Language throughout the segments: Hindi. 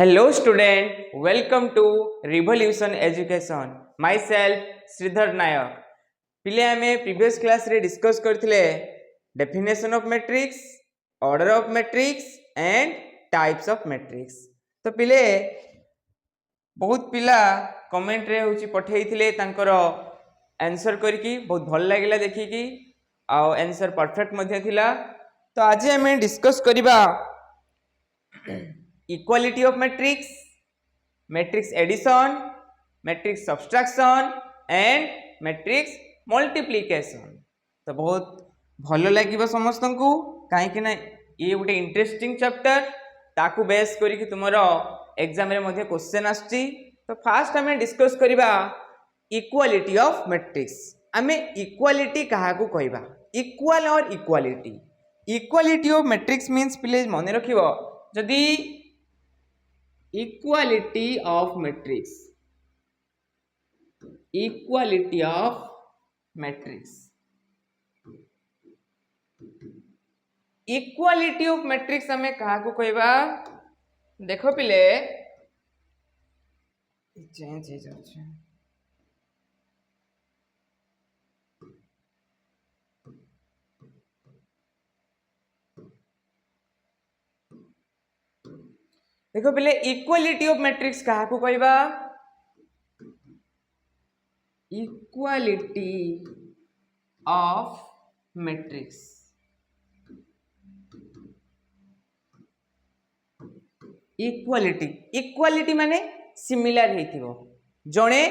Hello student, welcome to Revolution Education. Myself Sridhar Nayak. पिले आमे प्रीवियस क्लास रे डिस्कस करथिले definition of matrix, order of matrix and types of matrix. तो पिले बहुत पिला कमेंट रे होची पठेइथिले तांकर आंसर करकी बहुत भल लागिला देखिकी आ आंसर परफेक्ट मध्ये थिला. तो आज आमे डिस्कस करिबा equality of matrix, matrix addition, matrix subtraction and matrix multiplication. तो बहुत भल लगे समस्त को कहीं ना ये गोटे इंटरेस्टिंग चैप्टर ताकू बेस करी तुमर एग्जाम रे मध्य क्वेश्चन आसची. तो फास्ट आम डिस्कस करिबा इक्वालिटी ऑफ मैट्रिक्स. आम इक्वालिटी क्या कहबा इक्वाल और equality. Equality of matrix means please मन रखिबो जदि equality of matrix, equality of matrix, equality of matrix हमें कहा को कहबा. देखो पिले चेंज हो जाচ্ছে. देखो पहले इक्वालिटी ऑफ मैट्रिक्स कहा को कहबा. Equality of matrix, equality equality माने सिमिलर हेतिबो. जणे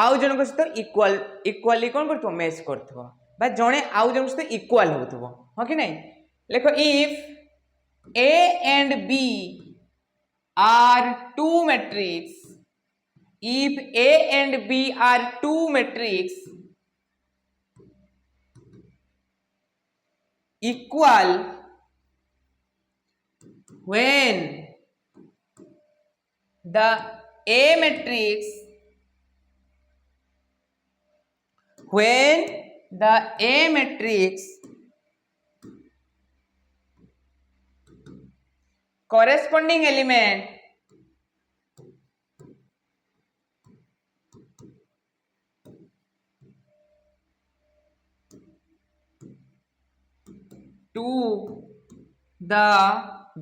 आउ जनक सहित इक्वल इक्वाली कोन करथो मैच करथो बा जणे आउ जनक सहित इक्वल होथबो. हो कि नहीं. देखो if A and B are two matrix, if A and B are two matrix equal when the A matrix corresponding element to the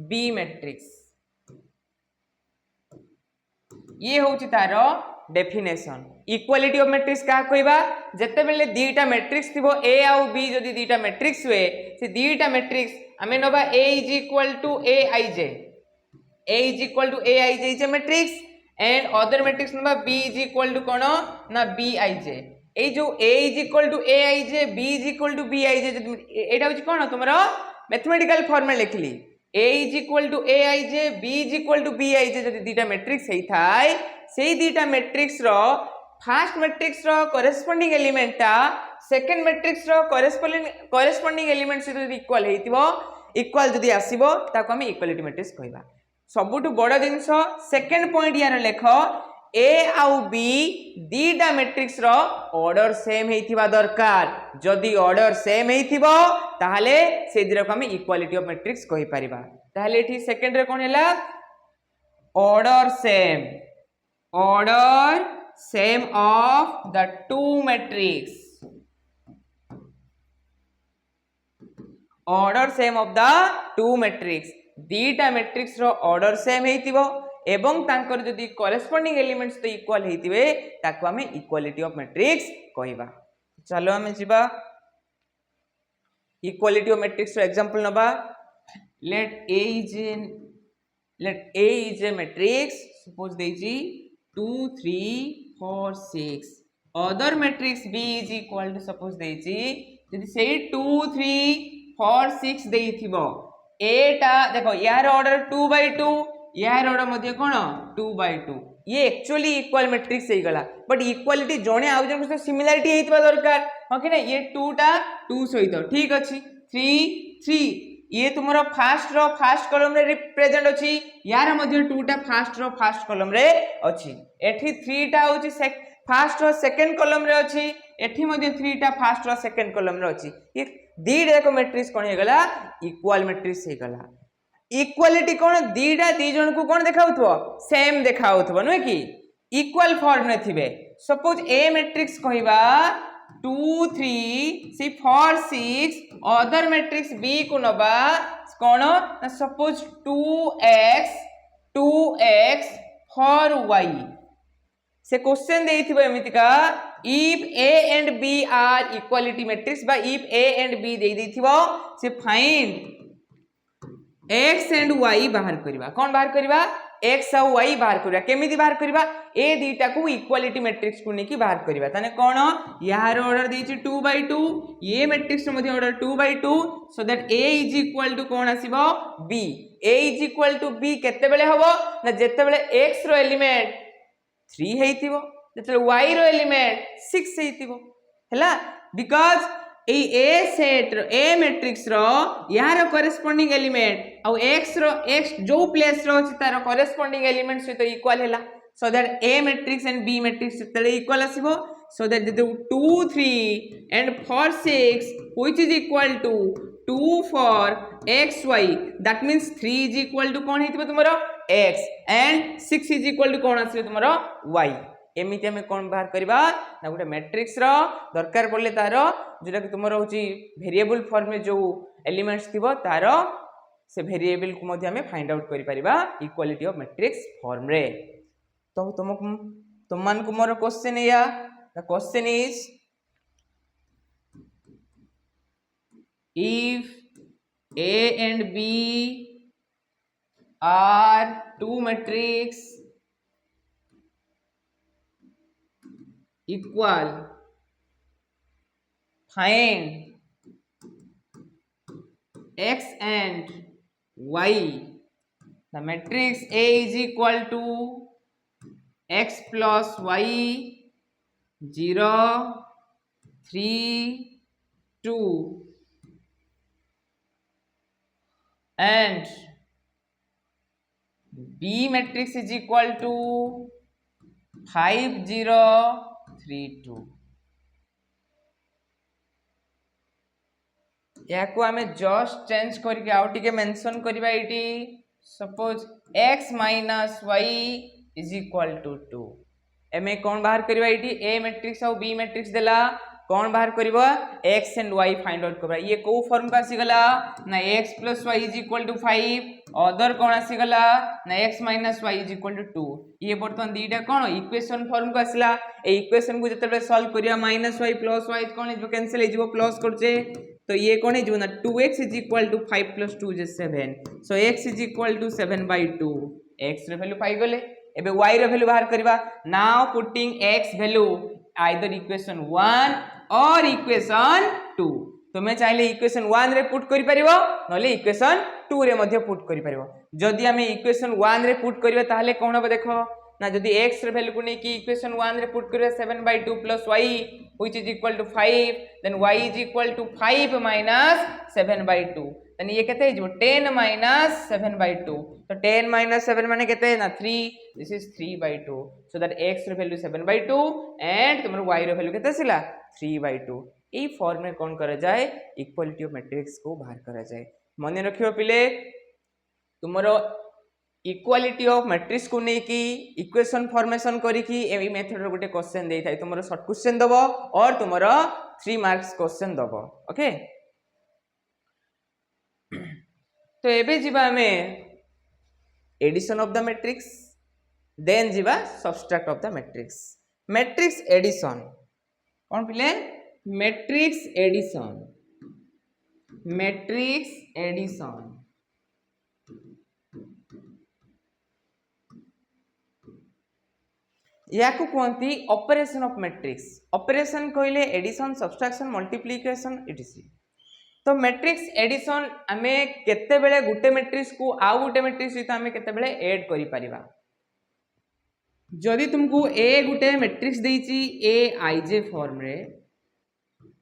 B matrix. ये होची तारो डेफिनेशन. इक्वालिटी ऑफ मैट्रिक्स का कहबा जते बेले दीटा मैट्रिक्स थिबो A आउ B जदी दीटा मैट्रिक्स हुए से दीटा मैट्रिक्स आमे नबा A is equal to Aij, A is equal to Aij is a matrix and other matrix नबा B इज इक्वल टू कोन ना Bij. ए जो A is equal to Aij, B is equal to Bij एटा होची कोन तुमरो मैथमेटिकल फॉर्मूला लिखली. A is equal to Aij, B is equal to Bij जदी दीटा मैट्रिक्स हेई थाय सेई दीटा मैट्रिक्स रो फर्स्ट मैट्रिक्स रो कॉरेस्पोंडिंग एलिमेंट ता सेकंड मैट्रिक्स रो कॉरेस्पोंडिंग एलिमेंट से जदी इक्वल हेतिबो इक्वल जदी आसीबो ताको हम इक्वालिटी मैट्रिक्स कहबा. सबुटु बड़ जिंस सेकंड पॉइंट यार लेखो A आउ B दीटा मैट्रिक्स रो ऑर्डर सेम हेतिबा दरकार. जदी ऑर्डर सेम हेतिबो ताहाले से दिरा को हम इक्वालिटी ऑफ मैट्रिक्स कहि परिबा. ताहाले एठी सेकंड रे कोन हैला order same of the two matrix, order same of the two matrix. दीटा मैट्रिक्स रो ऑर्डर सेम हेतिबो एवं तांकर जदी कॉरेस्पोंडिंग एलिमेंट्स तो इक्वल हेतिबे ताको हमें इक्वालिटी ऑफ मैट्रिक्स कहबा. चलो हमें जीवा इक्वालिटी ऑफ मैट्रिक्स रो एग्जांपल नबा. Let A is a matrix, suppose देजी 2 3 4 6. Other matrix B is equal to suppose देजी जदी सेही 2 3 4 6 देइथिबो A टा देखो यार ऑर्डर 2/2 यार ऑर्डर मध्ये कोन 2/2. ये एक्चुअली इक्वल मैट्रिक्स हे गला बट इक्वालिटी जणे आउ जन से सिमिलरिटी हेतबा दरकार. हो कि ना. ये 2 टा 2 सहित ठीक अछि 3 3 ये तुमरो फर्स्ट कॉलम रे रिप्रेजेंट अछि. यार मध्ये 2 टा फर्स्ट कॉलम रे अछि. एठी 3 टा होछि फर्स्ट रो सेकंड कॉलम रे अछि. एठी मध्ये 3 टा फर्स्ट रो सेकंड कॉलम रे अछि. ये दी रे को मैट्रिक्स कोन हे गला इक्वल मैट्रिक्स हे गला. इक्वालिटी कौन दीटा दी जन को कौन देखाउथबो सेम देखाउथबो नुहे कि इक्वल फॉर्म में थिबे सपोज ए मैट्रिक्स कहबा 2 3 सी 4 6 अदर मैट्रिक्स बी को नबा कौन सपोज 2x 4y से क्वेश्चन देइथिबो एमितिका if A and B are equality matrix बा इफ ए एंड बी दे देइथिबो से फाइंड x एंड y बाहर करबा कौन बाहर करबा x और y बाहर करबा केमिति बाहर करबा ए दीटा को इक्वालिटी मैट्रिक्स को नेकी बाहर करबा ताने कोन यार ऑर्डर देछि 2/2 ये मैट्रिक्स मध्ये order 2/2 so that a is equal to कोन आसीबो b a is equal to b केते बेले हबो ना जेते बेले x रो एलिमेंट 3 हेतिबो जेते y रो एलिमेंट 6 हेतिबो हैला बिकॉज़ ए सेट रो ए मैट्रिक्स रो यार करेस्पोंडिंग एलिमेंट और x जो प्लेस रो अछि तार करेस्पोंडिंग एलिमेंट सहित इक्वल हैला so that A matrix and B matrix तले इक्वल आसीबो so that 2 3 and 4 6 which is equal to 2 for xy that means 3 is equal to कोन हेतिबो तुमरो x and 6 is equal to कोन आसीबो तुमरो y एमिति हमें कोन बाहर करबा ना गोटे मैट्रिक्स रो दरकार पड़ले तारो जेटा कि तुमरो होची वेरिएबल फॉर्म में जो एलिमेंट्स थिबो तारो से वेरिएबल को मध्ये हमें फाइंड आउट करि परिबा इक्वालिटी ऑफ मैट्रिक्स फॉर्म रे तो तुम मान को मोर क्वेश्चन या the question is if a and b are two matrix equal, find x and y. The matrix A is equal to x plus y 0 3 2 and B matrix is equal to 5 0 3 2 या को हमें जस्ट चेंज करके आउ टिके मेंशन करबा इटी suppose x minus y is equal to 2 एमे कौन बाहर करबा इटी a मैट्रिक्स और b मैट्रिक्स देला कौन बाहर करबा x and y find out करबा ये को फॉर्म का आसी गला ना x plus y is equal to 5 other कौन आसी गला ना x minus y is equal to 2 ये बर्तमान दीटा कौन इक्वेशन फॉर्म का आसीला ए इक्वेशन को जतबे सॉल्व करिया माइनस y प्लस y कौन इज कैंसिल हो प्लस करछे तो ये कौन है ना 2x is equal to 5 plus 2 is 7 so x is equal to 7/2 x रे वैल्यू पाई गले एबे y रे वैल्यू बाहर करबा now putting x value either equation 1 और इक्वेशन 2 तुमे चाहिले इक्वेशन 1 रे पुट करि परिबो नले इक्वेशन 2 रे मध्ये पुट करि परिबो जदि हमें इक्वेशन 1 रे पुट करियो ताहले कोन हो देखो ना जदि x रे वैल्यू को नै कि इक्वेशन 1 रे पुट करियो 7/2 plus y which is equal to 5 then y is equal to 5 minus 7/2 then ये केते हो 10 minus 7/2 तो 10 minus 7 माने केते ना 3 this is 3/2 so that x रे वैल्यू 7/2 and तुमर y रे वैल्यू केते सिला 3/2 ए फॉर्म में कौन करा जाए इक्वालिटी ऑफ मैट्रिक्स को बाहर करा जाए मन रखियो पिले तुमरो इक्वालिटी ऑफ मैट्रिक्स को नहीं कि इक्वेशन फॉर्मेशन करी कि ए मेथड रो गोटे क्वेश्चन देई थाई तुमरो शॉर्ट क्वेश्चन दबो और तुमरो 3 मार्क्स क्वेश्चन दबो ओके तो एबे जीवा हमें addition of the matrix then जीवा subtract of the matrix addition कौन पिले मैट्रिक्स एडिशन या को कहती ऑपरेशन ऑफ मैट्रिक्स ऑपरेशन कहले एडिशन सब्सट्रैक्शन मल्टीप्लिकेशन इटीसी तो मैट्रिक्स एडिशन आमे केते बेले गुटे मैट्रिक्स को आउ गुटे मैट्रिक्स सहित आमे केते बेले ऐड करि परिबा जदि तुमको ए गुटे मैट्रिक्स देइची ए आईजे फॉर्म रे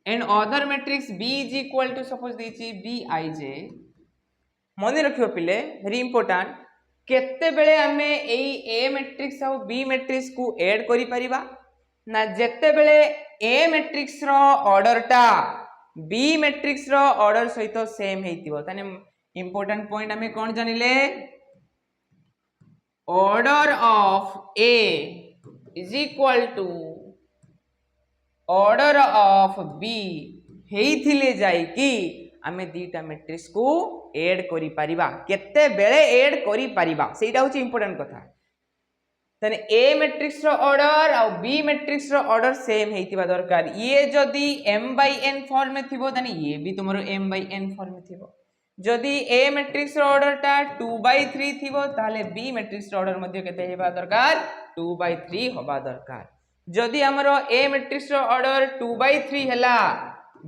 and other matrix b is equal to suppose देइची b ij मने रखियो पिले वेरी इंपोर्टेंट केते बेले हमें एई a मैट्रिक्स और b मैट्रिक्स को ऐड करि परिबा ना जेते बेले a मैट्रिक्स रो ऑर्डर टा b मैट्रिक्स रो ऑर्डर सहित सेम हेतिबो तने इंपोर्टेंट पॉइंट हमें कौन जानिले order of A is equal to order of B हेइथिले जाई कि आमे दीटा मैट्रिक्स को ऐड करि परिबा केते बेले ऐड करि परिबा सेटा होची इंपोर्टेंट कथा तने ए मैट्रिक्स रो ऑर्डर और बी मैट्रिक्स रो ऑर्डर सेम हेइतिबा दरकार ये जदी m/n फॉर्म में थिबो तने ये भी तुमरो m/n फॉर्म में थिबो जदी ए मैट्रिक्स रो ऑर्डर टा 2/3 थिबो ताले बी मैट्रिक्स रो ऑर्डर मध्ये केते हेबा दरकार 2/3 होबा दरकार जदि हमरो ए मैट्रिक्स रो ऑर्डर 2/3 हैला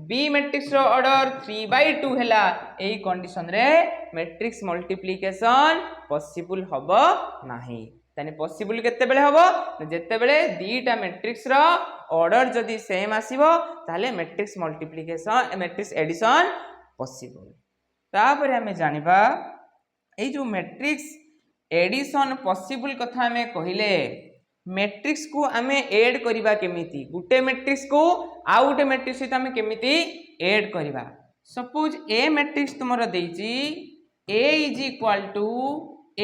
बी मैट्रिक्स रो ऑर्डर 3/2 हैला एई कंडीशन रे मैट्रिक्स मल्टीप्लिकेशन पॉसिबल हबो नाही तने पॉसिबल केते बेले हबो जेते बेले दीटा मैट्रिक्स रो ऑर्डर जदि सेम आसीबो ताले matrix multiplication matrix addition possible तापर हमें जानिबा एई जो मैट्रिक्स एडिशन पॉसिबल कथा हमें कहिले मैट्रिक्स को आमे ऐड करिबा केमिति गुटे मैट्रिक्स को आ गुटे मैट्रिक्स सहित आमे केमिति ऐड करिबा सपोज ए मैट्रिक्स तुमरो देइची a is equal to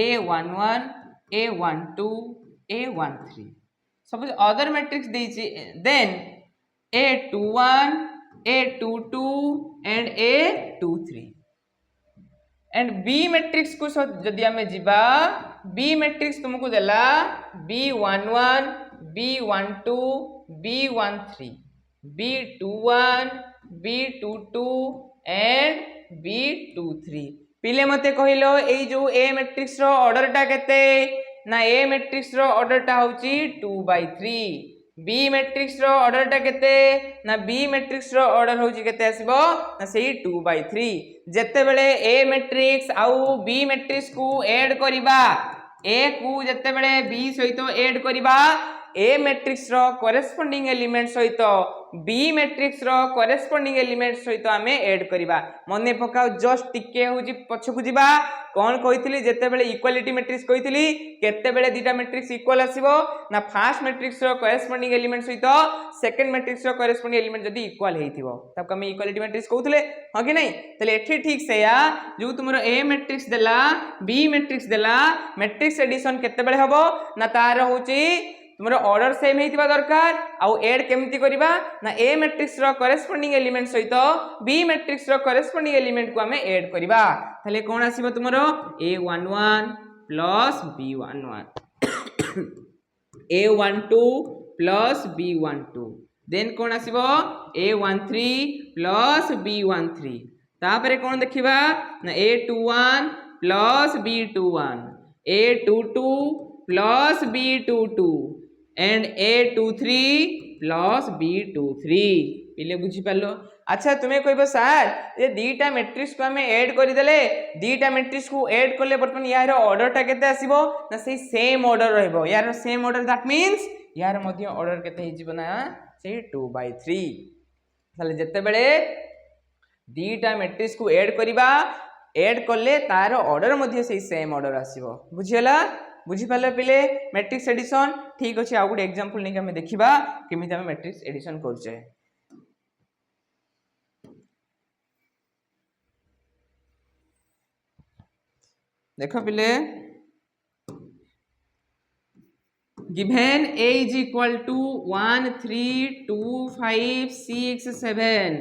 a11 a12 a13 suppose other matrix देइची then a21 a22 and a23 and B matrix को जदि आमे जिबा बी मैट्रिक्स तुमको देला b11 b12 b13 b21 b22 and b23 पिले मते कहिलो एई जो ए मैट्रिक्स रो ऑर्डर टा केते ना ए मैट्रिक्स रो ऑर्डर टा होची 2/3 बी मैट्रिक्स रो ऑर्डर टा केते ना बी मैट्रिक्स रो ऑर्डर होची केते आसीबो ना सेही 2/3 जेते बेले ए मैट्रिक्स आउ बी मैट्रिक्स को ऐड करिबा ए को जेते बेले बी सहित ऐड करिबा ए मैट्रिक्स रो करेस्पोंडिंग एलिमेंट सहित B matrix row corresponding element सहित आमे ऐड करिबा मने पकाओ जस्ट टिके होजी पछकु जिबा कोन कहितली जेते बेले इक्वालिटी मैट्रिक्स कहितली केते बेले दीटा मैट्रिक्स इक्वल आसीबो ना first matrix row corresponding element सहित second matrix row corresponding element जदी इक्वल हेइथिबो तब कमे इक्वालिटी मैट्रिक्स कहउतले ह कि नहीं तले एठी ठीक से या जो तुमरो ए मैट्रिक्स देला बी मैट्रिक्स देला मैट्रिक्स एडिशन केते बेले हबो ना तार होची तुमरो ऑर्डर सेम हेइतिबा दरकार आउ ऐड केमति करिबा ना A matrix row corresponding element सहित B matrix row corresponding element को हमें ऐड करिबा थाले कोन आसीबो तुमरो a11 plus b11 a12 plus b12 then कोन आसीबो a13 प्लस b13 तापरे कोन देखिबा ना a21 plus b21 a22 plus b22 and a23 plus b23 पिले बुझी पालो अच्छा तुम्हें कहबो सर ये दीटा मैट्रिक्स को हमें ऐड करि देले दीटा मैट्रिक्स को ऐड करले बर्तमान यार ऑर्डर टा केते आसीबो ना सेही सेम ऑर्डर रहइबो यार सेम ऑर्डर दैट मींस यार मध्ये ऑर्डर केते हि जिवो ना सेही 2/3 ताले जत्ते बेले दीटा मैट्रिक्स को ऐड करिबा ऐड करले तार ऑर्डर मध्ये सेही सेम ऑर्डर आसीबो बुझियला बुझी पाले पिले मैट्रिक्स एडिशन ठीक अछि आ गुड एग्जांपल नै हमें देखिबा केमिति हमें मैट्रिक्स एडिशन करछे देखो पिले given a is equal to 1 3 2 5 6 7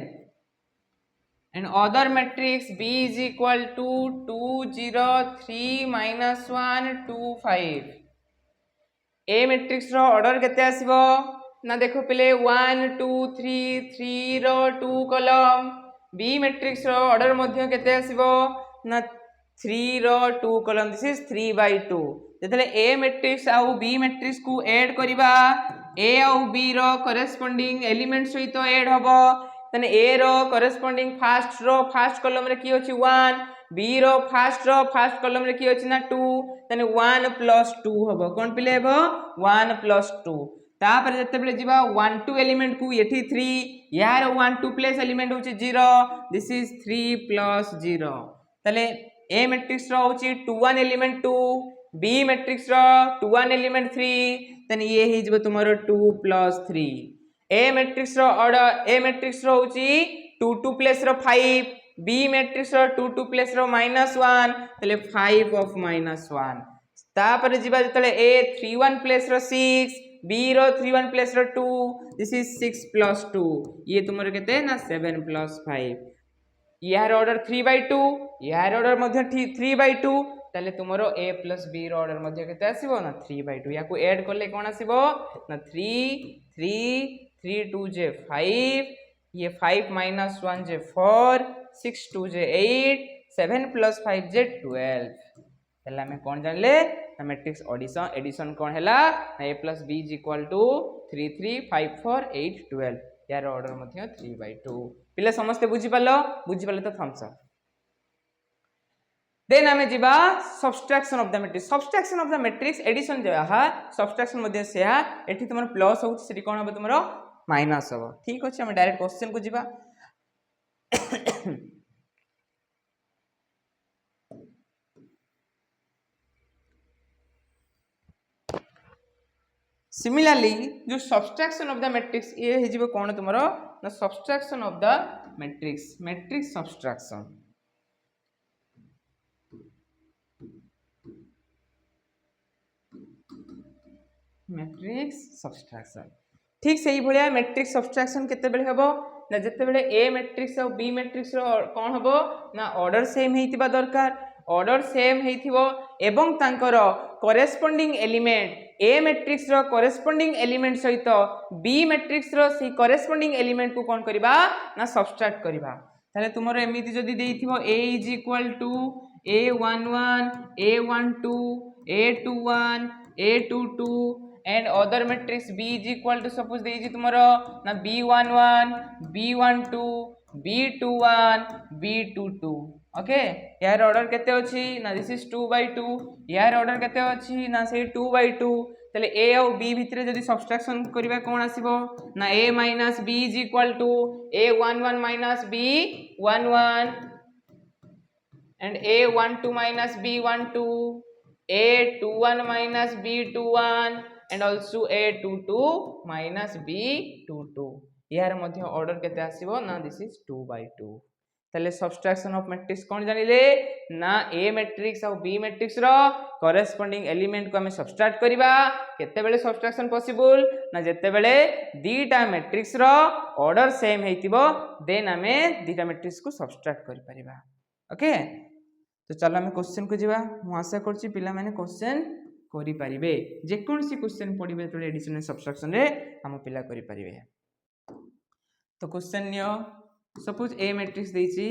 and other matrix b is equal to 2 0 3 minus 1 2 5 a matrix रो ऑर्डर केते आसीबो ना देखो पहले 1 2 3 3 रो 2 कॉलम b matrix रो ऑर्डर मध्ये केते आसीबो ना 3 रो 2 कॉलम दिस इज 3/2 जेतले a matrix आउ b matrix को ऐड करिबा a आउ b रो करेस्पोंडिंग एलिमेंट सहित ऐड हबो तने a रो करेस्पोंडिंग फर्स्ट कॉलम रे की अछि 1 b रो फर्स्ट कॉलम रे की अछि ना 2 तने 1 प्लस 2 हबो कोन पिले हबो 1 प्लस 2 तापर जते बेले जिबा 1 2 एलिमेंट को एठी 3 यार 1 2 प्लस एलिमेंट होछि 0 दिस इज 3 प्लस 0 तले a मैट्रिक्स रो होछि 2 1 element 2 b matrix row 2 1 element 3 तने ये हि जिवो तुमरो 2 plus 3 a matrix row order a matrix row होची 2 2 plus row 5 B matrix row 2 2 plus row -1 तले 5 ऑफ -1 तापर जिबा जतले A 3 1 plus row 6 B row 3 1 plus row 2 this is 6 + 2 ये तुमर केते ना 7 + 5 यार ऑर्डर 3/2 यार ऑर्डर मध्य 3/2 ताले तुमरो a + b रो ऑर्डर मध्य केते आसीबो ना 3/2 याकू ऐड करले कोन आसीबो ना 3 3 3 2 जे 5 ये 5 - 1 जे 4 6 2 जे 8 7 + 5 जे 12 हला में कोन जानले ना मैट्रिक्स एडिशन कोन हला ना a + b = 3 3 5 4 8 12 यार ऑर्डर मध्य 3/2 पिले समस्त बुझी पालो तो थम्स अप देन आमे जिबा subtraction of the matrix addition जहा सब्सट्रैक्शन मध्ये से एठी तुमर प्लस हो सेठी कोन हो तुमरो माइनस हो ठीक अछि हम डायरेक्ट क्वेश्चन को जिबा सिमिलरली जो सब्सट्रैक्शन ऑफ द मैट्रिक्स ये हे जिवो कोन तुमरो ना subtraction of the matrix subtraction matrix subtraction ठीक से ही भलिया मैट्रिक्स सब्सट्रैक्शन केते बेले हेबो ना जते बेले ए मैट्रिक्स और बी मैट्रिक्स रो कोन हेबो ना ऑर्डर सेम हेतिबा दरकार ऑर्डर सेम हेतिबो एवं तांकर करेस्पोंडिंग एलिमेंट ए मैट्रिक्स रो करेस्पोंडिंग एलिमेंट सहित बी मैट्रिक्स रो सी करेस्पोंडिंग एलिमेंट को कोन करबा ना सब्सट्रैक्ट करबा ताले तुमरो एमिति जदी देइथिबो a = a11 a12 a21 a22 and other matrix b is equal to suppose देइछि तुमरो ना b11 b12 b21 b22 okay यार ऑर्डर केते अछि ना दिस इज 2/2 यार ऑर्डर केते अछि ना से 2/2 तले a और b भितरे जदी सब्सट्रैक्शन करबा कोन आसीबो ना a - b is equal to a11 - b11 and a12 - b12 a21 - b21 and also a22 - b22 यार मध्य ऑर्डर केते आसीबो ना दिस इज 2/2 तले सब्सट्रैक्शन ऑफ मैट्रिक्स कोन जानिले ना ए मैट्रिक्स और B matrix row corresponding element को हमें सब्सट्रैक्ट करबा केते बेले सब्सट्रैक्शन पॉसिबल ना जेते बेले दीटा मैट्रिक्स रो ऑर्डर सेम हेतिबो देन हमें दीटा मैट्रिक्स को सब्सट्रैक्ट करि परिबा ओके तो चलो हमें क्वेश्चन को जीवा मु आशा करछि पिला माने क्वेश्चन करि परिबे जे कोनसी क्वेश्चन पढिबे तो एडिशन सब्सट्रैक्शन रे हम पिला करि परिबे तो question neo suppose A matrix देछि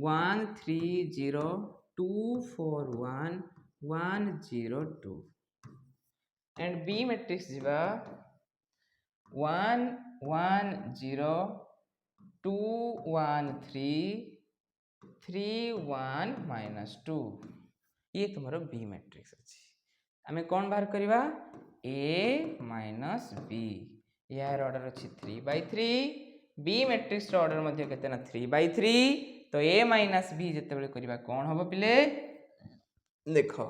1 3 0 2 4 1 1 0 2 एंड बी मैट्रिक्स जीवा 1 1 0 2 1 3 3 1 -2 ये तुम्हारो बी मैट्रिक्स अछि हमें कौन बाहर करवा a - b यार ऑर्डर अछि 3/3 बी मैट्रिक्स रो ऑर्डर मध्ये केते ना 3/3 तो a - b जते बेले करबा कोन होबो पिले देखो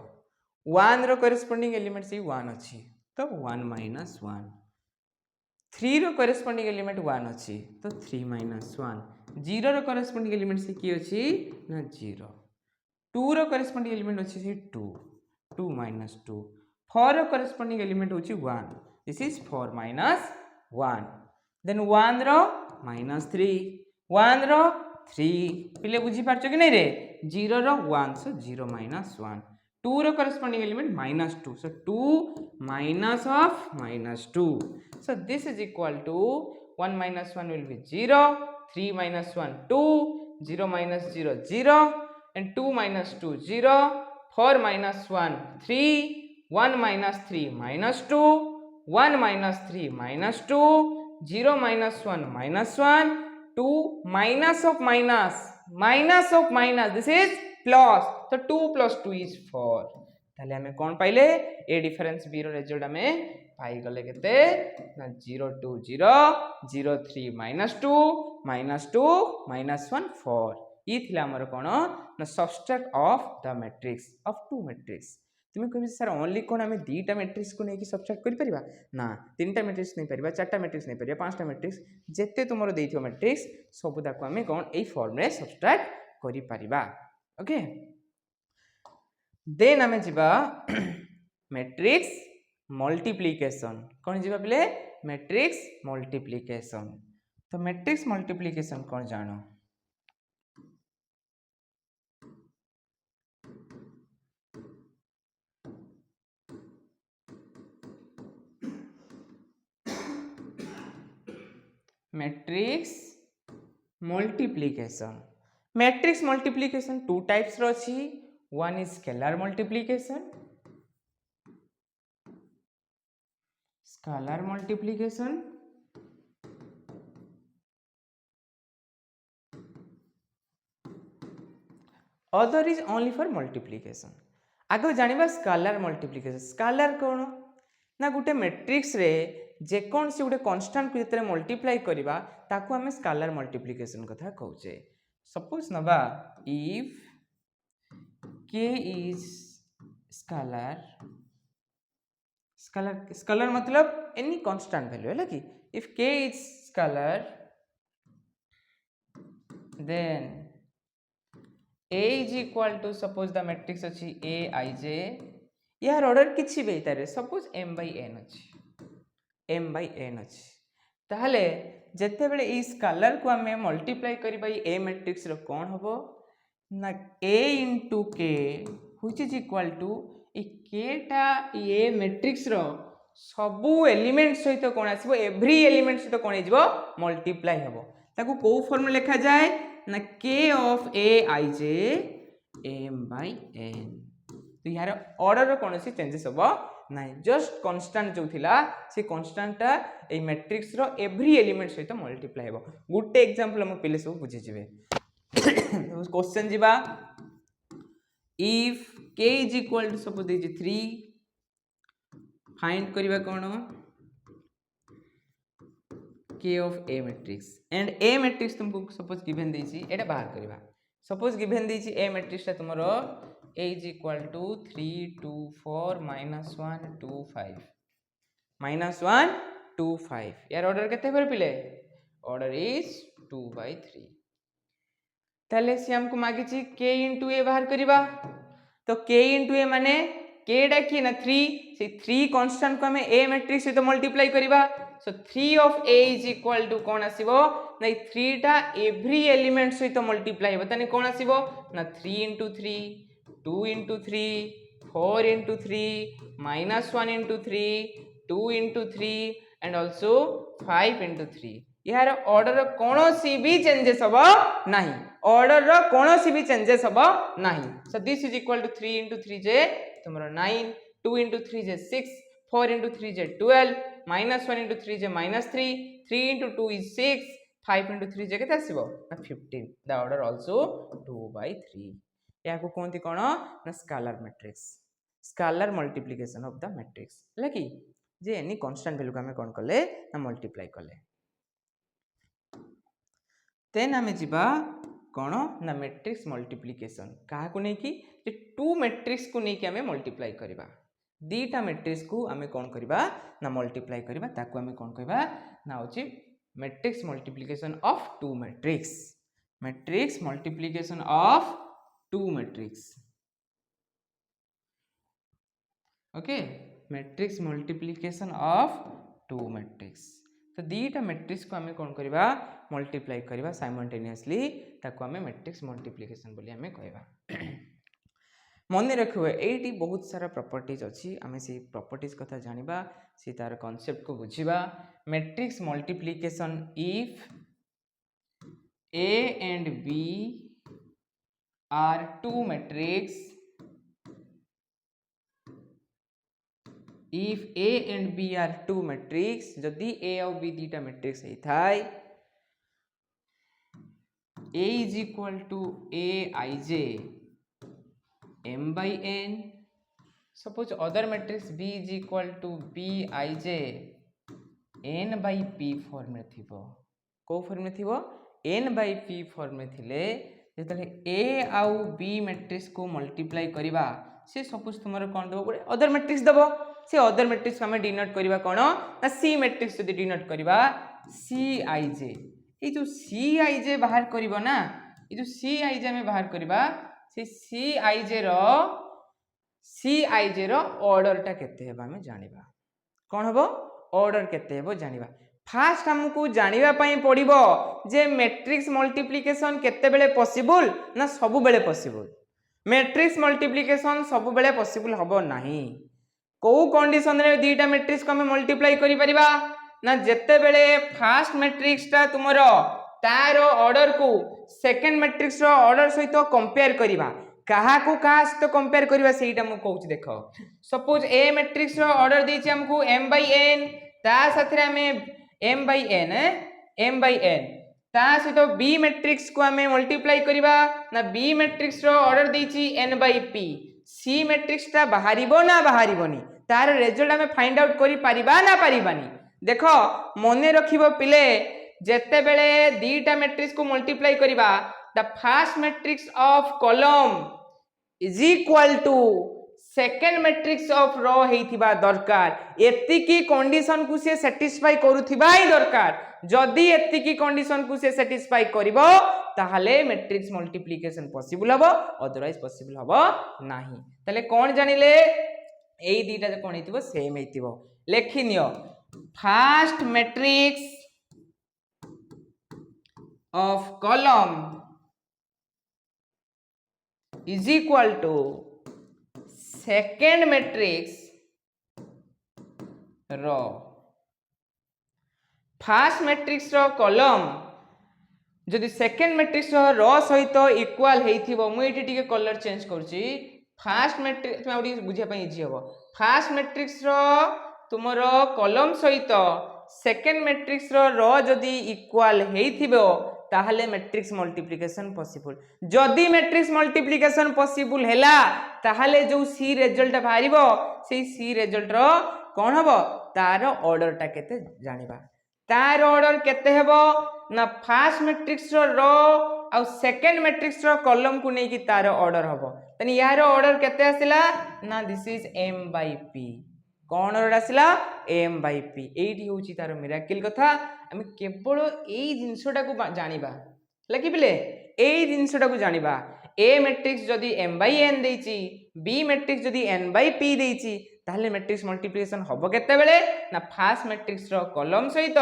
1 रो करेस्पोंडिंग एलिमेंट से 1 अछि तो 1 - 1 3 रो करेस्पोंडिंग एलिमेंट 1 अछि तो 3 - 1 0 रो करेस्पोंडिंग एलिमेंट से की अछि ना 0 2 रो करेस्पोंडिंग एलिमेंट अछि से 2 2 - 2 4 रो करेस्पोंडिंग एलिमेंट होछि 1 this is 4 - 1 then 1 row -3 1 row 3 पिले बुझी पारछो कि नै रे 0 row 1 so 0 - 1 2 row corresponding element -2 so 2 minus of -2 so this is equal to 1 - 1 will be 0 3 - 1 2 0 - 0 0 and 2 - 2 0 4 - 1 3 1 - 3 -2 1 - 3 -2 0 - 1 -1 2 minus of minus this is plus so 2 + 2 is 4 ताले हमें कौन पाइले ए डिफरेंस बी रो रिजल्ट हमें पाई गले केते ना 0 2 0 0 3 -2 -2 -1 4 ई थिला हमर कोन ना subtract of the matrix of two matrix तुम कहबी सर ओनली कोन हमें दीटा मैट्रिक्स को नेकी सब्सट्रैक्ट करि परिबा ना तीनटा मैट्रिक्स नै परिबा चारटा मैट्रिक्स नै परिबा पांचटा मैट्रिक्स जेते तुमरो देइथो मैट्रिक्स सबुदा को हमें कोन एई फॉर्म रे सब्सट्रैक्ट करि परिबा ओके देन आमे जिबा मैट्रिक्स मल्टीप्लिकेशन कौन जीवा पिले मैट्रिक्स मल्टीप्लिकेशन तो मैट्रिक्स मल्टीप्लिकेशन कौन जानो मैट्रिक्स मल्टीप्लिकेशन टू टाइप्स रो छी one is scalar multiplication other is only for multiplication आगे जानिबा स्केलर मल्टीप्लिकेशन स्केलर कौन ना गोटे मैट्रिक्स रे जेकोन से गोटे कांस्टेंट को जतरे मल्टीप्लाई करबा ताकू हमें स्केलर मल्टीप्लिकेशन कथा कहउचे सपोज नबा इफ k इज स्केलर मतलब एनी कांस्टेंट वैल्यू है कि if k is scalar then a is equal to suppose the matrix अच्छी a I j यार ऑर्डर किछि भी तारे सपोज m by n अच्छी ताहले जते बेले ई स्केलर को हमें मल्टीप्लाई करबा ए मैट्रिक्स रो कोन हबो ना a into k which is equal to A k टा ए मैट्रिक्स रो सबु एलिमेंट सहित कोन आसीबो एवरी एलिमेंट सहित कोन हिजबो मल्टीप्लाई हबो ताको को फॉर्म लिखा जाए ना k of a I j m by n तो यार ऑर्डर कौन सी चेंजेस हबो नहीं जस्ट कांस्टेंट जो थिला से कांस्टेंट ए मैट्रिक्स रो एवरी एलिमेंट सहित मल्टीप्लाई हबो गुटे एग्जांपल हम पहिले सब बुझि जिवे क्वेश्चन जिबा if k is equal to suppose they 3 find करबा कोन k of a matrix and a matrix तुमको सपोज गिवन देछि एटा बाहर करबा सपोज गिवन देछि a matrix ता तुमरो a is equal to 3 2 4 -1 2 5 -1 2 5 यार ऑर्डर केते पर पिले ऑर्डर इज 2 by 3 ताले से हमको मागी छी k into a बाहर करबा तो k into a माने k डा की ना 3 से 3 कांस्टेंट को हमें a मैट्रिक्स से तो मल्टीप्लाई करबा सो 3 of a is equal to कौन आसीबो ना 3 टा एवरी एलिमेंट सहित मल्टीप्लाई होबा तने कौन आसीबो ना 3 into 3 2 into 3 4 into 3 -1 into 3 2 into 3 and also 5 into 3 यार ऑर्डर कोनोसी भी चेंजेस हबो नहीं ऑर्डर रो कोनोसी भी चेंजेस हबो नहीं so this is equal to 3 into 3 जे तुमरो 9 2 into 3 जे 6 4 into 3 जे 12 -1 into 3 जे -3 3 into 2 is 6 5 into 3 जे केते आसीबो ना 15 द ऑर्डर आल्सो 2 by 3 या को कोनती कोन ना scalar matrix scalar multiplication of the matrix lucky J any constant value को हमें कोन करले ना मल्टीप्लाई करले देन हमें जिबा कोन ना मैट्रिक्स मल्टीप्लिकेशन काहा को नै कि जे टू मैट्रिक्स को नै कि हमें मल्टीप्लाई करबा दीटा मैट्रिक्स को हमें कोन करबा ना मल्टीप्लाई करबा ताको हमें कोन कहबा ना होची matrix multiplication of two matrix multiplication of two matrix okay matrix multiplication of two matrix तो दीटा मैट्रिक्स को हमें कोन करबा मल्टीप्लाई करबा साइमल्टेनियसली ताको हमें मैट्रिक्स मल्टीप्लिकेशन बोली हमें कहबा मन रखिए एटी बहुत सारा प्रॉपर्टीज अच्छी आम से प्रॉपर्टीज कथा जानिबा से तार कांसेप्ट को बुझिबा matrix multiplication if a and b are two matrix if a and b are two matrix जदि a और b दीटा मैट्रिक्स है Thai a is equal to a ij m by n suppose other matrix b is equal to b ij n by p form में थिबो को फॉर्म में थिबो n by p फॉर्म में थिले जेतले a आउ b मैट्रिक्स को मल्टीप्लाई करिबा से सपोज तुमरो कोन दबो गोटे अदर मैट्रिक्स दबो से अदर मैट्रिक्स को हमें डिनोट करिबा कोन ना c मैट्रिक्स यदि डिनोट करिबा c ij ए जो c ij बाहर करिबो ना ये जो सी आईजे आम बाहर करवा से सी आईजे ऑर्डरटा केते हेबा आम जानिबा कौन हम ऑर्डर केते हेबो जानिबा फास्ट हमको जानिबा पई पड़िबो जे मैट्रिक्स मल्टीप्लिकेशन केते बेले पॉसिबल ना सब बेले पॉसिबल मैट्रिक्स मल्टीप्लिकेशन सब बेले पॉसिबल हबो नाही को कंडीशन रे दीटा मैट्रिक्स को हम मल्टीप्लाई करि परिबा ना जेते बेले फास्ट मैट्रिक्सटा तुमरो तार ऑर्डर को सेकंड मैट्रिक्स रो ऑर्डर सहित कंपेयर करिबा कहा को कहा सहित कंपेयर करिबा सेटा मु कहूची देखो suppose A matrix row order देछि हमको m/n ता साथे हमें m/n ता सहित बी मैट्रिक्स को हमें मल्टीप्लाई करिबा ना बी मैट्रिक्स रो ऑर्डर देछि n/p सी मैट्रिक्स ता बाहरिबो ना बाहरिबोनी तार रिजल्ट हमें फाइंड आउट करि परिबा ना परिबानी देखो मने रखिबो पिले जेते बेले दीटा मैट्रिक्स को मल्टीप्लाई करिबा the first matrix of column is equal to second matrix of row हेइथिबा दरकार एतिकी कंडीशन को से सैटिस्फाई करूथिबा ही दरकार जदी एतिकी कंडीशन को से सैटिस्फाई करिवो ताहले मैट्रिक्स मल्टीप्लिकेशन पॉसिबल हबो अदरवाइज पॉसिबल हबो नाही ताले कोन जानिले एई दीटा कोन हेतिबो सेम हेतिबो लेखि नियो first matrix of column is equal to second matrix row first matrix row column जदि second matrix रो रो सहित इक्वल हेइथिबो मु एठी टिके कलर चेंज करछि फर्स्ट मैट्रिक्स में आउडी बुझिया पई इजी हबो फर्स्ट मैट्रिक्स रो तुमरो कॉलम सहित सेकंड मैट्रिक्स रो जदि इक्वल हेइथिबो ताहले मैट्रिक्स मल्टीप्लिकेशन पॉसिबल जदि मैट्रिक्स मल्टीप्लिकेशन पॉसिबल हैला ताहले जो सी रिजल्ट बाहरिबो से सी रिजल्ट रो कोन हबो तार ऑर्डर टा केते जानिबा तार ऑर्डर केते हेबो ना फर्स्ट मैट्रिक्स रो आ सेकंड मैट्रिक्स रो कॉलम को नै कि तार ऑर्डर हबो तनी यार ऑर्डर केते आसिला ना दिस इज m/p कौन ऑर्डर आसिला m/p एठी होची तार मिराकिल कथा हम केवल एई जिंसटा को जानिबा लकी पिले एई जिंसटा को जानिबा ए मैट्रिक्स जदी m/n देछि बी मैट्रिक्स जदी n/p देछि ताहले मैट्रिक्स मल्टीप्लिकेशन हबो केते बेले ना फर्स्ट मैट्रिक्स रो कॉलम सहित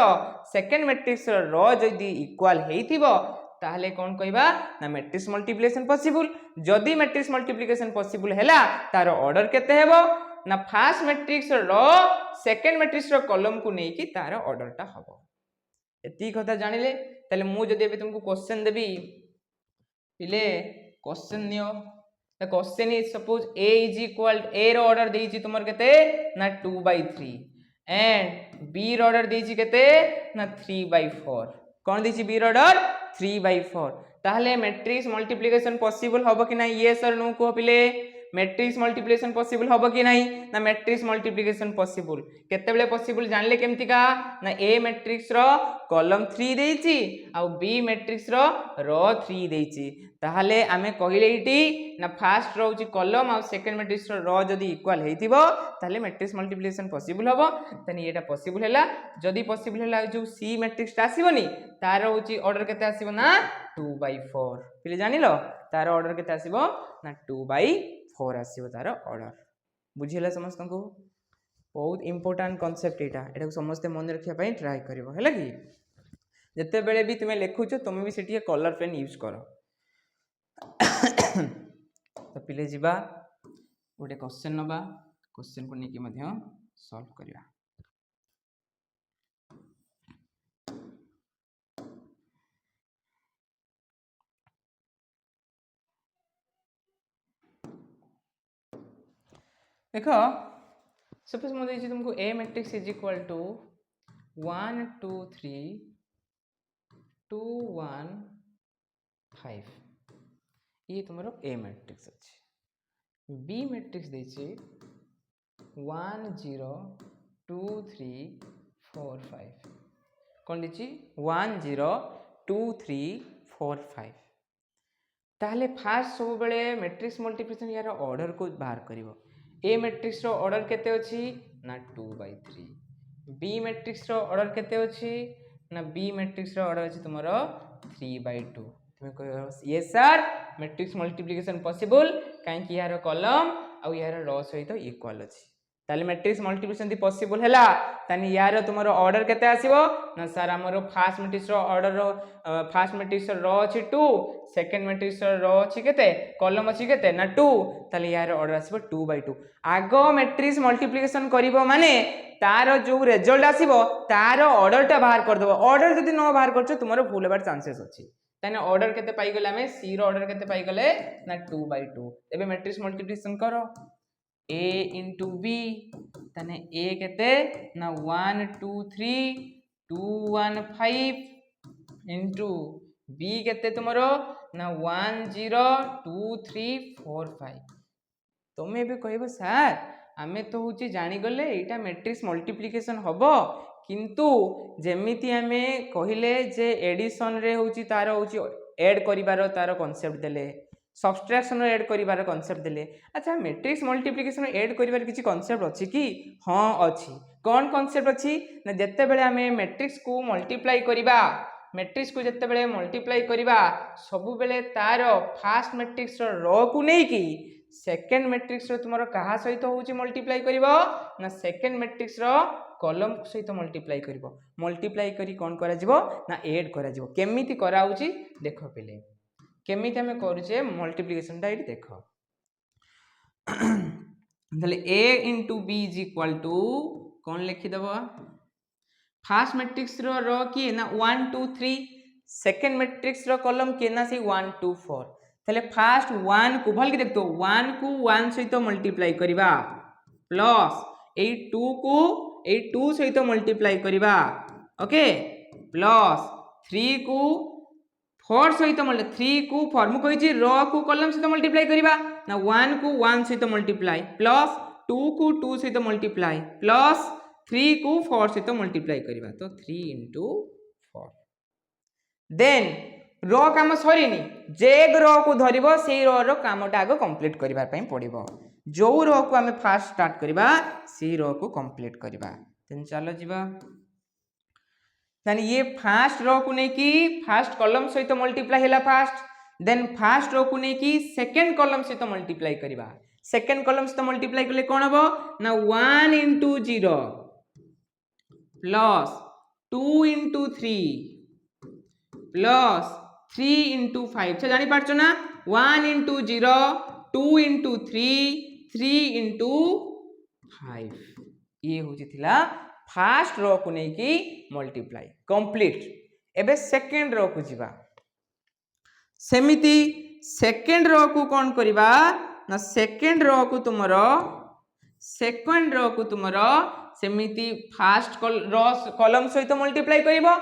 सेकंड मैट्रिक्स रो जदी इक्वल हेइथिबो ताहले कोन कहबा ना मैट्रिक्स मल्टीप्लिकेशन पॉसिबल जदी मैट्रिक्स मल्टीप्लिकेशन पॉसिबल हैला तार ऑर्डर केते हेबो ना first matrix row second matrix रो कॉलम को नै कि तार ऑर्डरटा हबो एती कथा जानिले ताले मु जदी एबे तुमको क्वेश्चन देबी पिले क्वेश्चन नियो the question is suppose a is इक्वल a रो ऑर्डर देछि तुमर केते ना 2/3 एंड b रो ऑर्डर देछि केते ना 3/4 कोन देछि b रो ऑर्डर 3/4 ताहले मैट्रिक्स मल्टीप्लिकेशन पॉसिबल हबो कि नै यस और नो को पिले मैट्रिक्स मल्टीप्लिकेशन पॉसिबल हबो कि नहीं ना मैट्रिक्स मल्टीप्लिकेशन पॉसिबल केते बेले पॉसिबल जानले केमति का ना ए मैट्रिक्स रो कॉलम 3 देछि आ बी मैट्रिक्स रो 3 देछि ताहले आमे कहिले इटी ना फर्स्ट रो होची कॉलम आ सेकंड मैट्रिक्स रो जदी इक्वल हेतिबो ताहले मैट्रिक्स मल्टीप्लिकेशन पॉसिबल हबो तनी एटा पॉसिबल हैला जदी पॉसिबल हैला जो सी मैट्रिक्स ता आसीबोनी तार होची ऑर्डर केते आसीबो ना 2/4 पिले जानिलो तार ऑर्डर केते आसीबो ना 2/4 आसीबो तार ऑर्डर बुझिला समस्त को बहुत इंपोर्टेंट कांसेप्ट एटा समस्त मन रखिया पई ट्राई करिवो हैला कि जते बेले भी तुमे लिखुछ तुमे भी सेठी कलर पेन यूज करो तो पिले जिबा गोटे क्वेश्चन नबा क्वेश्चन को नेकी मध्य सॉल्व करिया देखो सपोज मुझे तुमको ए मैट्रिक्स इज इक्वल टू 1 2 3 2 1 5 ये तुम्हारा ए मैट्रिक्स अच्छे बी मैट्रिक्स देछि 1 0 2 3 4 5 कौन देछि 1 0 2 3 4 5 ताहले फास्ट सब बेले मैट्रिक्स मल्टीप्लिकेशन यार ऑर्डर को बाहर करिवो ए मैट्रिक्स रो ऑर्डर केते अछि ना 2/3 बी मैट्रिक्स रो ऑर्डर केते अछि ना बी मैट्रिक्स रो ऑर्डर अछि तुमरो 3/2 तुम्हें कह ये सर मैट्रिक्स मल्टीप्लिकेशन पॉसिबल कहीं यार कलम आउ यार रो सहित इक्वल अच्छी ताले मैट्रिक्स मल्टीप्लिकेशन पॉसिबल हैला तानी यार तुमर ऑर्डर केते आसीबो ना सर हमर फर्स्ट मैट्रिक्स रो ऑर्डर रो फर्स्ट मैट्रिक्स रो अछि 2 सेकंड मैट्रिक्स रो अछि केते कॉलम अछि केते ना 2 ताले यार ऑर्डर आसीबो 2/2 आगो मैट्रिक्स मल्टीप्लिकेशन करिवो माने तार जो रिजल्ट आसीबो तार ऑर्डर टा बाहर कर देबो ऑर्डर जदी न बाहर करछो तुमर भूल हेबार चांसेस अछि ताने ऑर्डर केते पाई गले हमें सी रो ऑर्डर केते पाई गले ना 2/2 एबे मैट्रिक्स मल्टीप्लिकेशन करो a into b तने a केते ना 1 2 3 2 1 5 into b केते तुमरो ना 1 0 2 3 4 5 तमे भी कहबो सर आमे तो होची जानि गले एटा मैट्रिक्स मल्टीप्लिकेशन हबो किंतु जेमिति आमे कहिले जे एडिशन रे होची तार होची ऐड करिवार तार कांसेप्ट देले सबट्रैक्शन ऐड करिवार कांसेप्ट देले अच्छा मैट्रिक्स मल्टीप्लिकेशन ऐड करिवार किछि कांसेप्ट अछि कि हां अछि कोन कांसेप्ट अछि ना जत्ते बेले आमे मैट्रिक्स को मल्टीप्लाई करिबा मैट्रिक्स को जत्ते बेले मल्टीप्लाई करिबा सबु बेले तार फर्स्ट मैट्रिक्स रो को नै कि सेकंड मैट्रिक्स रो तुमरो कहा सहित होची मल्टीप्लाई करिवो ना सेकंड मैट्रिक्स रो कॉलम सहित मल्टीप्लाई करिवो मल्टीप्लाई करी कोन करा जिवो ना ऐड करा जिवो केमिति करा होची देखो पहिले केमिति हमें करूचे मल्टीप्लिकेशन टा इट देखो ताले a into b is equal to कौन लिखि दबो फर्स्ट मैट्रिक्स रो की ना 1 2 3 सेकंड मैट्रिक्स रो कॉलम के ना से 1 2 4 ताले फर्स्ट 1 को भल के देखतो 1 को 1 सहित मल्टीप्लाई करिबा प्लस ए 2 को ए 2 सहित मल्टीप्लाई करिबा ओके प्लस 3 को 4 सहित मल्टी 3 को 4 मु कहि रो को कॉलम सहित मल्टीप्लाई करिबा ना 1 को 1 सहित मल्टीप्लाई प्लस 2 को 2 सहित मल्टीप्लाई प्लस 3 को 4 सहित मल्टीप्लाई करिबा तो 3 into 4 देन रो काम सरीनी जे रो को धरिबो सेही रो रो कामटा आगो कंप्लीट करिबा पई पड़िबो जो रो को हमें फास्ट स्टार्ट करिबा सी रो को कंप्लीट करिबा देन चलो जीवा यानी ये फर्स्ट रो को नहीं कि फर्स्ट कॉलम सहित मल्टीप्लाई हैला फर्स्ट देन फर्स्ट रो को नहीं कि सेकंड कॉलम सहित मल्टीप्लाई करिबा सेकंड कॉलम सहित मल्टीप्लाई करले कोन हबो ना 1 into 0 plus 2 into 3 plus 3 into 5 से जानि पारछो ना 1 into 0 2 into 3 3 into 5 ये होची थिला फर्स्ट रो को नहीं कि मल्टीप्लाई कंप्लीट एबे सेकंड रो को जीवा सेमिति सेकंड रो को कोन करिबा ना सेकंड रो को तुमरो सेकंड रो को तुमरो सेमिति फर्स्ट कॉलम सहित मल्टीप्लाई करिवो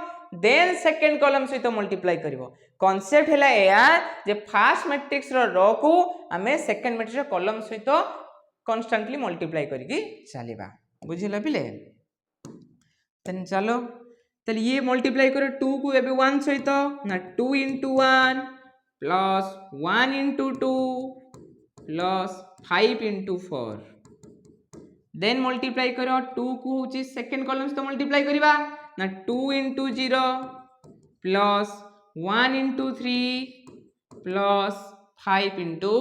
देन सेकंड कॉलम सहित मल्टीप्लाई करिवो कांसेप्ट हैला एया जे फर्स्ट मैट्रिक्स रो को हमें सेकंड मैट्रिक्स कॉलम सहित कांस्टेंटली मल्टीप्लाई करके चलेबा बुझिला पिले तन चलो तले ये मल्टीप्लाई करो 2 को एबे 1 सहित ना 2 into 1 plus 1 into 2 plus 5 into 4 then multiply करो 2 को होची सेकंड कॉलम से मल्टीप्लाई करिबा ना 2 into 0 plus 1 into 3 plus 5 into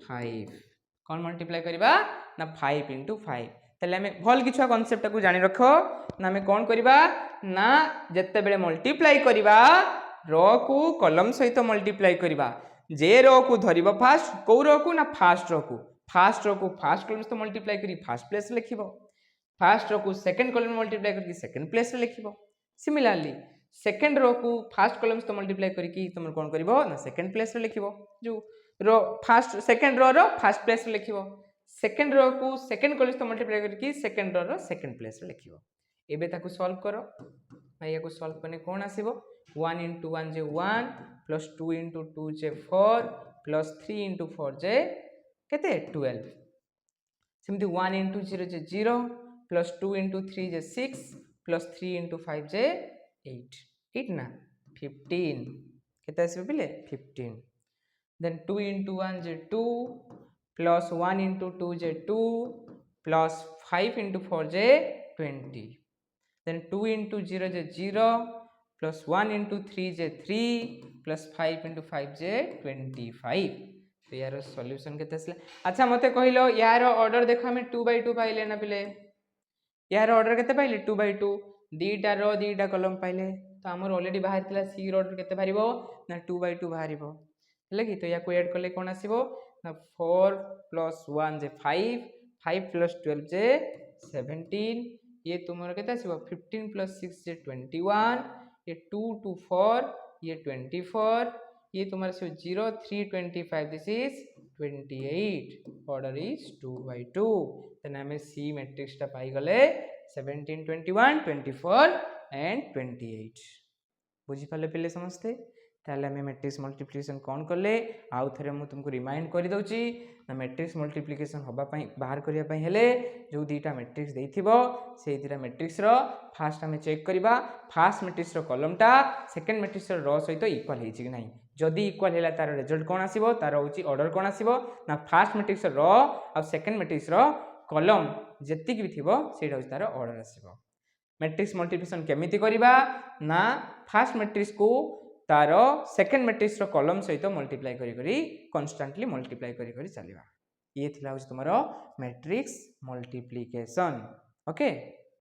5 कौन मल्टीप्लाई करिबा ना 5 into 5 तले हमें भल किछुआ कांसेप्ट को जानि रखो ना हमें कौन करिबा ना जत्ते बेले मल्टीप्लाई करिबा रो को कॉलम सहित मल्टीप्लाई करिबा जे रो को धरिबो फर्स्ट को रो को ना फर्स्ट रो को फर्स्ट कॉलम से मल्टीप्लाई करी फर्स्ट प्लेस रे लिखिबो फर्स्ट रो को सेकंड कॉलम में मल्टीप्लाई करके सेकंड प्लेस रे लिखिबो सिमिलरली सेकंड रो को फर्स्ट कॉलम से मल्टीप्लाई करके तुम कौन करिबो ना सेकंड प्लेस रे लिखिबो जो row first second row first place रे लिखिबो सेकंड रो को सेकंड कॉलम से मल्टीप्लाई करके सेकंड रो सेकंड प्लेस रे लिखिबो एबे ताको सॉल्व करो भाई को सॉल्व करने कौन आसीबो 1 into 1 जे 1 प्लस 2 into 2 जे 4 प्लस 3 into 4 जे केते 12 सेमती 1 into 0 जे 0 प्लस 2 into 3 जे 6 प्लस 3 into 5 जे 8 ना 15 केते आसीबो पिले 15 देन 2 into 1 जे 2 प्लस 1 into 2 जे 2 प्लस 5 into 4 जे 20 then 2 into 0 जे 0 प्लस 1 इंटू 3 जे 3 प्लस 5 इंटू 5 जे 25 तो यार सॉल्यूशन केते आसला अच्छा मते कहलो यार ऑर्डर देखो हमें 2/2 पाइले ना पिले यार ऑर्डर केते पाइले 2/2 दीटा कलम पाइले तो हमर ऑलरेडी बाहर थिला सी रो ऑर्डर केते बाहरिबो ना 2/2 बाहरिबो हेले कि तो या को ऐड करले कोन आसीबो ना 4 प्लस 1 जे 5 प्लस 12 जे 17 ये तुमर केते आसीबो 15 प्लस 6 जे 21 ये 2 2 4 ये 24 ये तुम्हारे से 0 3 25 this is 28 order is 2/2 then हमें सी मैट्रिक्स टा पाई गले 17 21 24 एंड 28 बुझी पाले पिले समझते ताले हमें मैट्रिक्स मल्टीप्लिकेशन कौन कले आउ थरे मु तुमको रिमाइंड करि दउची ना मैट्रिक्स मल्टीप्लिकेशन होबा पई बाहर करिया पई हेले जो दीटा मैट्रिक्स देइथिबो से दीटा मैट्रिक्स रो फास्ट हमें चेक करिबा फास्ट मैट्रिक्स रो कॉलमटा सेकंड मैट्रिक्स रो रो सहित इक्वल हेछि कि नहीं जदि इक्वल हैला तार रिजल्ट कोन आसीबो तार होछि ऑर्डर कोन आसीबो ना फास्ट मैट्रिक्स रो आ सेकंड मैट्रिक्स रो कॉलम जेतिक भी थिबो सेटा होछि तार ऑर्डर आसीबो मैट्रिक्स मल्टीप्लिकेशन केमिति करिबा ना फास्ट मैट्रिक्स को तार सेकंड मैट्रिक्स रो कॉलम सहित मल्टीप्लाई करी करी कांस्टेंटली मल्टीप्लाई करी करी चलिबा ये थिला होछि तुम्हारो मैट्रिक्स मल्टीप्लिकेशन ओके